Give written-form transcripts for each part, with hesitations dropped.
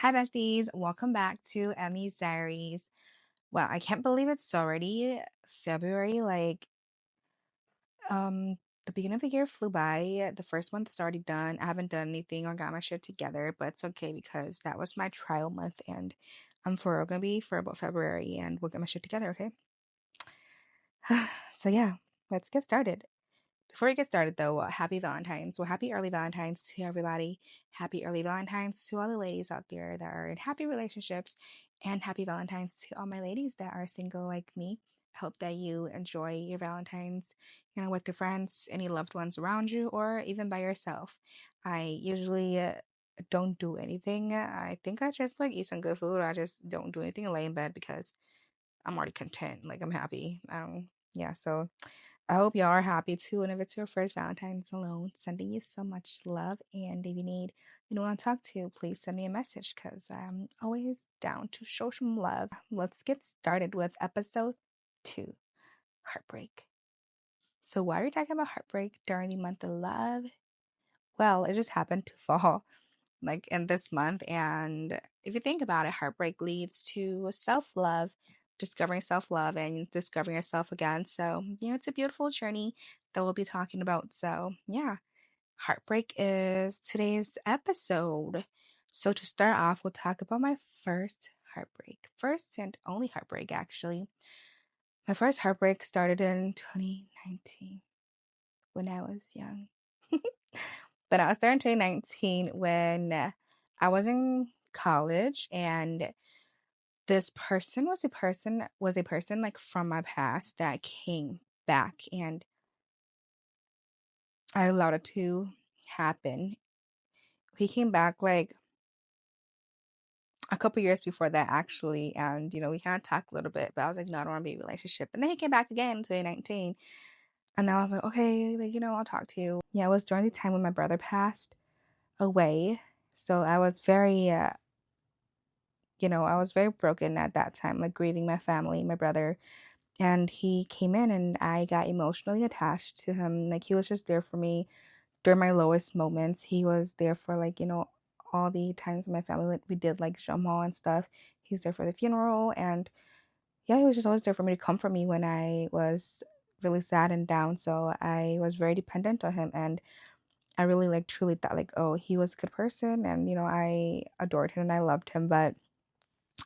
Hi, besties. Welcome back to Emmie's Diaries. Wow, I can't believe it's already February. Um, the beginning of the year flew by. The first month is already done. I haven't done anything or got my shit together, but it's okay because that was my trial month, and I'm for gonna be for about February, and we'll get my shit together. Okay. So yeah, let's get started. Before we get started, though, happy Valentine's. Well, happy early Valentine's to everybody. Happy early Valentine's to all the ladies out there that are in happy relationships. And happy Valentine's to all my ladies that are single like me. I hope that you enjoy your Valentine's, with your friends, any loved ones around you, or even by yourself. I usually don't do anything. I think I just like eat some good food. I just don't do anything and lay in bed because I'm already content. Like I'm happy. Yeah, so I hope y'all are happy too. And if it's your first Valentine's alone, sending you so much love. And if you need anyone to talk to, please send me a message because I'm always down to show some love. Let's get started with episode 2, Heartbreak. So why are we talking about heartbreak during the month of love? Well, it just happened to fall like in this month. And if you think about it, heartbreak leads to self love, discovering self love and discovering yourself again. So, it's a beautiful journey that we'll be talking about. So, yeah, heartbreak is today's episode. So, to start off, we'll talk about my first heartbreak, first and only heartbreak, actually. My first heartbreak started in 2019 when I was young. But I was there in 2019 when I was in college, and this person was a person like from my past that came back, and I allowed it to happen. He came back like a couple years before that, actually, and we kind of talked a little bit, but I was like, no, I don't want to be in a relationship. And then he came back again in 2019, and then I was like, okay, like, I'll talk to you. Yeah, it was during the time when my brother passed away, so I was very broken at that time, like grieving my family, my brother. And he came in and I got emotionally attached to him. Like he was just there for me during my lowest moments. He was there for all the times in my family like we did like Jamal and stuff. He was there for the funeral, and yeah, he was just always there for me to comfort me when I was really sad and down. So I was very dependent on him, and I really like truly thought like, oh, he was a good person, and I adored him and I loved him. But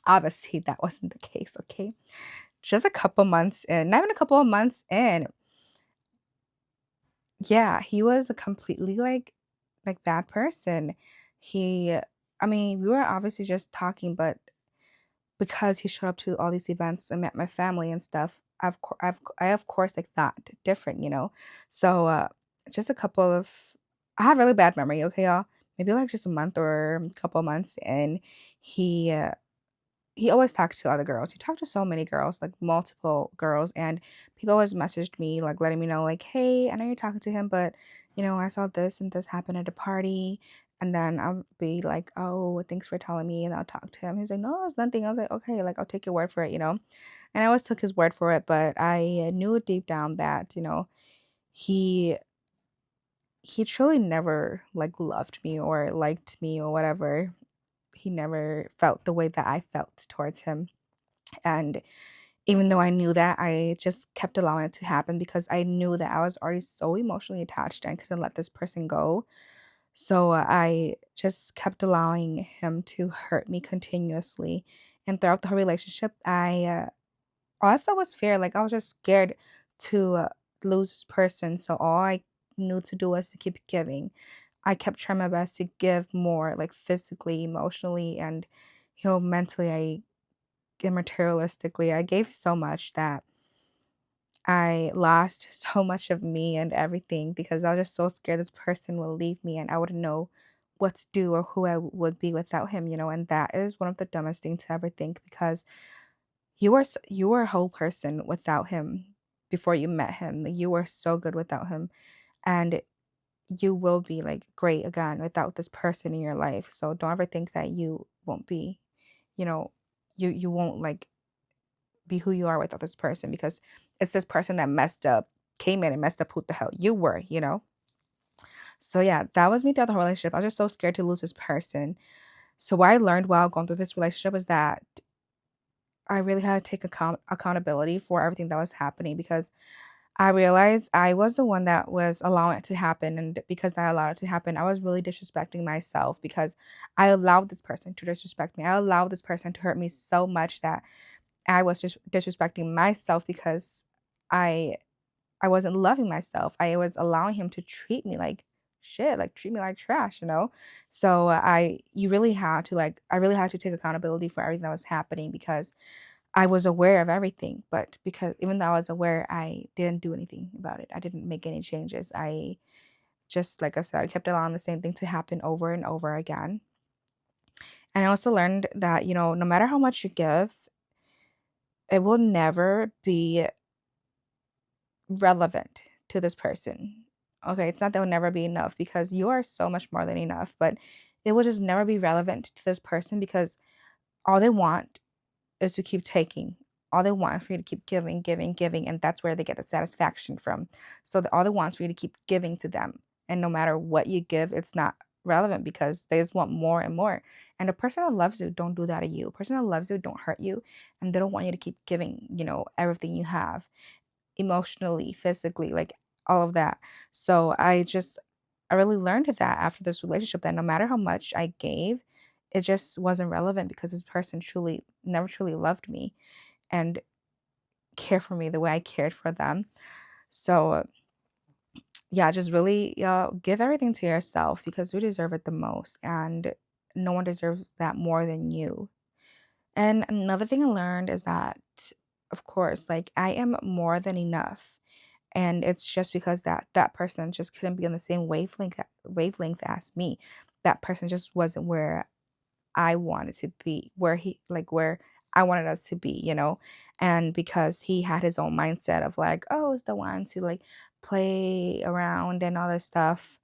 obviously, that wasn't the case, okay? Just a couple months in, not even a couple of months in, yeah, he was a completely, like, bad person. He I mean, we were obviously just talking, but because he showed up to all these events and met my family and stuff, I, of course, like, thought different, you know? So, just a couple of I have really bad memory, okay, y'all? Maybe, like, just a month or a couple of months, and he, uh he always talked to other girls. He talked to so many girls, like multiple girls, and people always messaged me, like letting me know, like, "Hey, I know you're talking to him, but I saw this and this happen at a party." And then I'll be like, "Oh, thanks for telling me," and I'll talk to him. He's like, "No, it's nothing." I was like, "Okay, like I'll take your word for it," And I always took his word for it, but I knew deep down that he he truly never like loved me or liked me or whatever. He never felt the way that I felt towards him. And even though I knew that, I just kept allowing it to happen because I knew that I was already so emotionally attached and couldn't let this person go. So I just kept allowing him to hurt me continuously. And throughout the whole relationship, all I felt was fear. Like I was just scared to lose this person. So all I knew to do was to keep giving. I kept trying my best to give more, like physically, emotionally, and mentally. And materialistically. I gave so much that I lost so much of me and everything because I was just so scared this person will leave me and I wouldn't know what to do or who I would be without him. And that is one of the dumbest things to ever think because you were a whole person without him before you met him. Like, you were so good without him, and you will be like great again without this person in your life. So don't ever think that you won't be, you know, you won't like be who you are without this person because it's this person that messed up, came in and messed up who the hell you were. So yeah, that was me throughout the whole relationship. I was just so scared to lose this person. So what I learned while going through this relationship is that I really had to take accountability for everything that was happening because I realized I was the one that was allowing it to happen. And because I allowed it to happen, I was really disrespecting myself because I allowed this person to disrespect me. I allowed this person to hurt me so much that I was just disrespecting myself because I I wasn't loving myself. I was allowing him to treat me like shit, like treat me like trash, you know? So I you really had to like I really had to take accountability for everything that was happening because I was aware of everything, but because even though I was aware, I didn't do anything about it. I didn't make any changes. I just, like I said, I kept allowing the same thing to happen over and over again. And I also learned that, no matter how much you give, it will never be relevant to this person. Okay, it's not that it will never be enough because you are so much more than enough, but it will just never be relevant to this person because all they want is to keep taking. All they want is for you to keep giving, giving, giving, and that's where they get the satisfaction from. So all they want is for you to keep giving to them. And no matter what you give, it's not relevant because they just want more and more. And a person that loves you don't do that to you. A person that loves you don't hurt you and they don't want you to keep giving, everything you have emotionally, physically, like all of that. So I really learned that after this relationship that no matter how much I gave, it just wasn't relevant because this person truly never truly loved me and cared for me the way I cared for them. So yeah, just really give everything to yourself because you deserve it the most and no one deserves that more than you. And another thing I learned is that, of course, like I am more than enough. And it's just because that person just couldn't be on the same wavelength as me. That person just wasn't where I wanted to be, where I wanted us to be. And because he had his own mindset of like, oh, it's the one to like play around and all this stuff.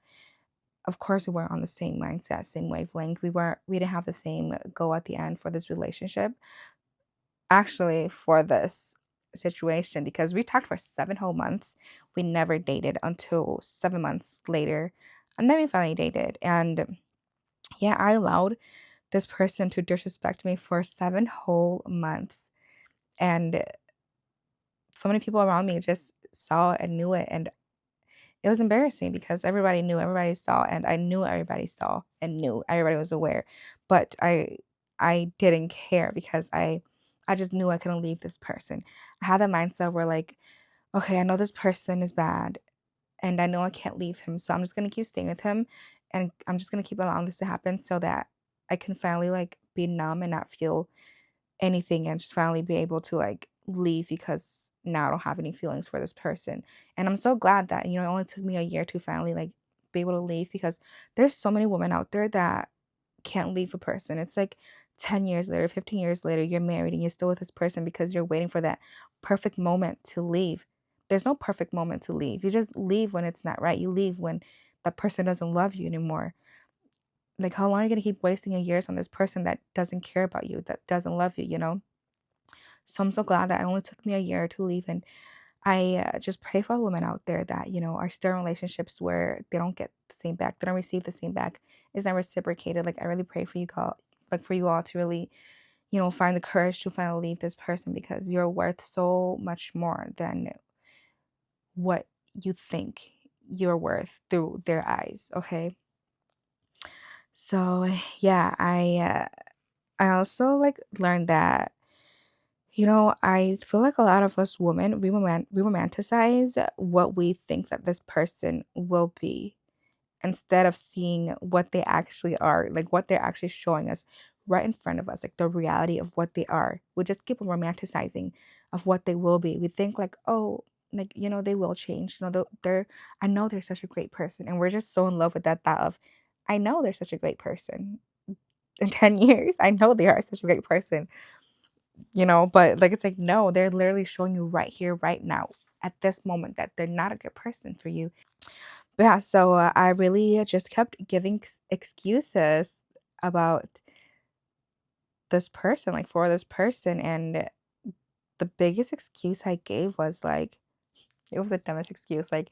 Of course, we weren't on the same mindset, same wavelength. We didn't have the same goal at the end for this relationship. Actually, for this situation, because we talked for 7 whole months. We never dated until 7 months later, and then we finally dated. And yeah, I allowed this person to disrespect me for 7 whole months, and so many people around me just saw and knew it, and it was embarrassing because everybody knew, everybody saw, and I knew everybody saw and knew, everybody was aware, but I didn't care because I just knew I couldn't leave this person. I had that mindset where like, okay, I know this person is bad and I know I can't leave him, so I'm just gonna keep staying with him and I'm just gonna keep allowing this to happen so that I can finally like be numb and not feel anything and just finally be able to like leave because now I don't have any feelings for this person. And I'm so glad that, it only took me a year to finally like be able to leave because there's so many women out there that can't leave a person. It's like 10 years later, 15 years later, you're married and you're still with this person because you're waiting for that perfect moment to leave. There's no perfect moment to leave. You just leave when it's not right. You leave when that person doesn't love you anymore. Like, how long are you going to keep wasting your years on this person that doesn't care about you, that doesn't love you? So I'm so glad that it only took me a year to leave. And I just pray for all the women out there that, are still in relationships where they don't get the same back, they don't receive the same back, is not reciprocated. Like, I really pray for you, call, like, for you all to really, find the courage to finally leave this person because you're worth so much more than what you think you're worth through their eyes. Okay. So, yeah, I also like learned that I feel like a lot of us women, we romanticize what we think that this person will be instead of seeing what they actually are, like what they're actually showing us right in front of us, like the reality of what they are. We just keep on romanticizing of what they will be. We think like, oh, like, they will change. I know they're such a great person. And we're just so in love with that thought of, I know they're such a great person. In 10 years, I know they are such a great person, but like it's like no, they're literally showing you right here right now at this moment that they're not a good person for you. But yeah, so I really just kept giving excuses about this person, like for this person, and the biggest excuse I gave was like, it was the dumbest excuse, like,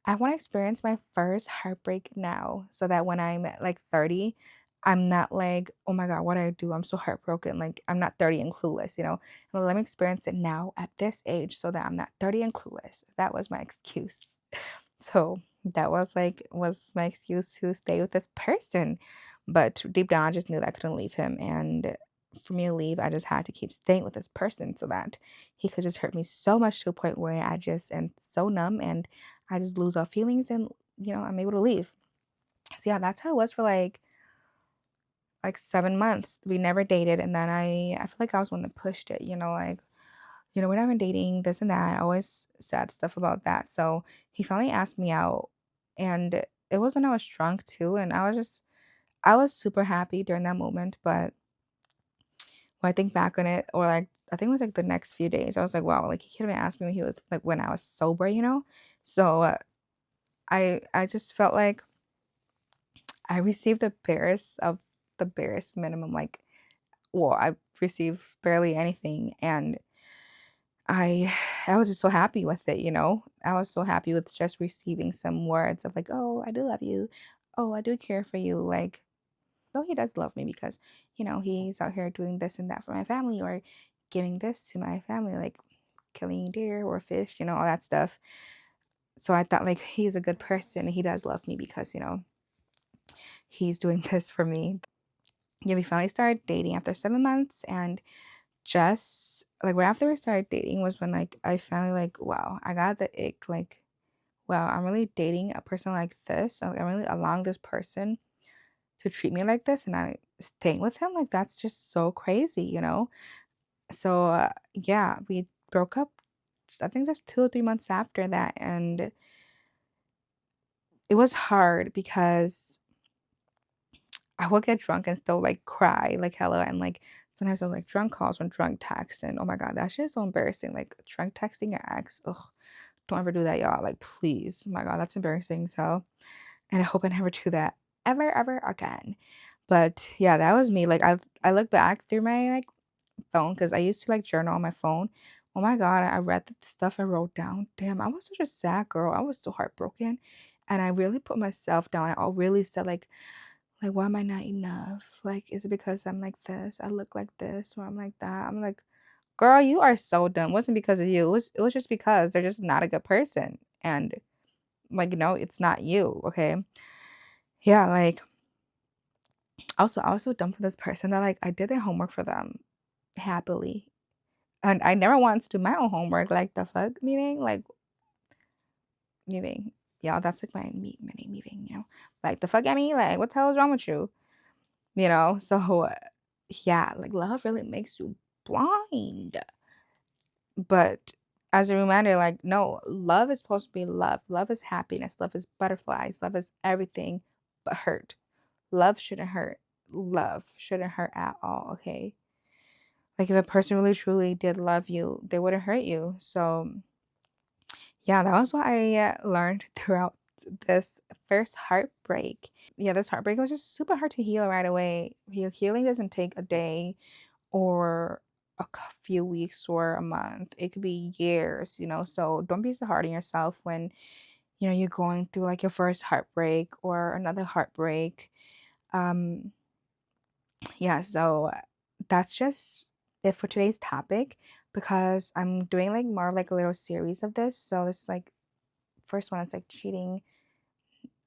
I want to experience my first heartbreak now so that when I'm like 30, I'm not like, "Oh my god, what did I do? I'm so heartbroken." Like, I'm not 30 and clueless, you know? Well, let me experience it now at this age so that I'm not 30 and clueless. That was my excuse. So, that was my excuse to stay with this person. But deep down, I just knew that I couldn't leave him, and for me to leave, I just had to keep staying with this person so that he could just hurt me so much to a point where I just am so numb and I just lose all feelings and, I'm able to leave. So, yeah, that's how it was for, like 7 months. We never dated, and then I feel like I was the one that pushed it, like, "We're not even dating, this and that." I always said stuff about that. So, he finally asked me out, and it was when I was drunk too, and I was super happy during that moment, but when I think back on it, or, like, I think it was, like, the next few days, I was like, "Wow," like, he could've asked me when he was like, when I was sober, you know? So, I just felt like I received the barest minimum, like, well, I received barely anything, and I I was just so happy with it, you know? I was so happy with just receiving some words of like, "Oh, I do love you. Oh, I do care for you." Like, though he does love me because, he's out here doing this and that for my family or giving this to my family, like killing deer or fish, all that stuff. So I thought like he's a good person. He does love me because, he's doing this for me. Yeah, we finally started dating after 7 months, and just like right after we started dating was when like I finally like, wow, I got the ick, like, wow, I'm really dating a person like this. So, like, I'm really allowing this person to treat me like this and I staying with him. Like that's just so crazy, you know? So yeah, we broke up I think just 2 or 3 months after that. And it was hard because I would get drunk and still like cry like hella, and like sometimes I was like drunk calls when drunk texts, and oh my god, that shit is so embarrassing. Like drunk texting your ex. Ugh, don't ever do that, y'all. Like please. Oh my god, that's embarrassing. So, and I hope I never do that ever again. But yeah, that was me. Like I look back through my like phone because I used to like journal on my phone. Oh my god, I read the stuff I wrote down. Damn, I was such a sad girl. I was so heartbroken. And I really put myself down. I really said like, why am I not enough? Like, is it because I'm like this? I look like this, or I'm like that. I'm like, girl, you are so dumb. It wasn't because of you. It was just because they're just not a good person. And like, it's not you, okay? Yeah, like also I was so dumb for this person that like I did their homework for them happily. And I never wanted to do my own homework. Like the fuck, meeting? Like meeting. Yeah, that's like my mini meeting, Like the fuck, Emmy? Like what the hell is wrong with you? So yeah, like love really makes you blind. But as a reminder, like, no, love is supposed to be love. Love is happiness. Love is butterflies. Love is everything but hurt. Love shouldn't hurt. Love shouldn't hurt at all, okay? Like, if a person really truly did love you, they wouldn't hurt you. So, yeah, that was what I learned throughout this first heartbreak. Yeah, this heartbreak was just super hard to heal right away. Healing doesn't take a day or few weeks or a month. It could be years. So don't be so hard on yourself when, you're going through like your first heartbreak or another heartbreak. Um, yeah, so that's just it for today's topic because I'm doing like more of like a little series of this. So this like first one is like cheating,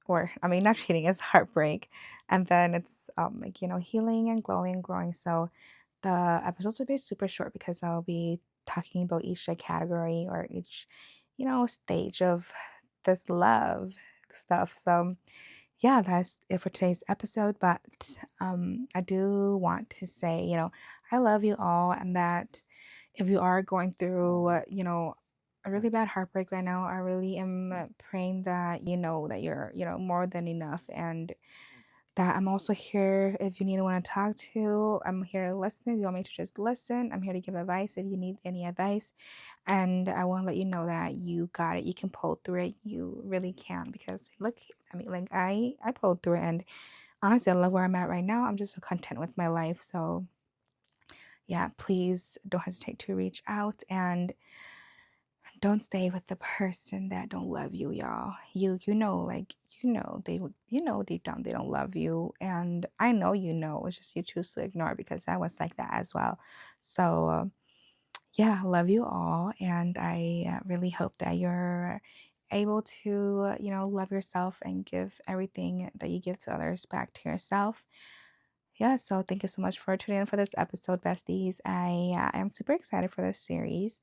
or I mean not cheating, it's heartbreak. And then it's like, healing and glowing, growing. So the episodes will be super short because I'll be talking about each like category or each, stage of this love stuff. So yeah, that's it for today's episode. But I do want to say, I love you all, and that if you are going through, a really bad heartbreak right now, I really am praying that you know that you're, more than enough, and that I'm also here if you need anyone to talk to. I'm here to listen. If you want me to just listen, I'm here to give advice if you need any advice. And I want to let you know that you got it. You can pull through it. You really can, because look, I mean, like I pulled through it, and honestly, I love where I'm at right now. I'm just so content with my life. So yeah, please don't hesitate to reach out, and don't stay with the person that don't love you, y'all. You know, like you know they would you know deep down they don't love you, and I know you know. It's just you choose to ignore because I was like that as well. So yeah, love you all, and I really hope that you're able to love yourself and give everything that you give to others back to yourself. Yeah, so thank you so much for tuning in for this episode, besties. I am super excited for this series.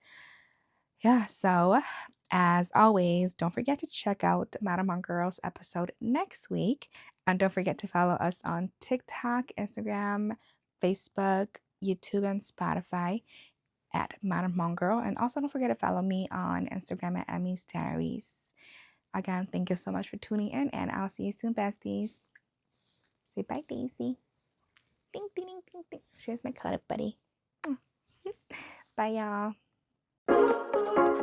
Yeah, so as always, don't forget to check out Madam on Girls episode next week. And don't forget to follow us on TikTok, Instagram, Facebook, YouTube, and Spotify at Madam Mon Girl. And also don't forget to follow me on Instagram at Emmie's Diaries. Again, thank you so much for tuning in, and I'll see you soon, besties. Say bye, Daisy. Ding, ding, ding, ding, ding. Here's my cuddle buddy. Bye, y'all.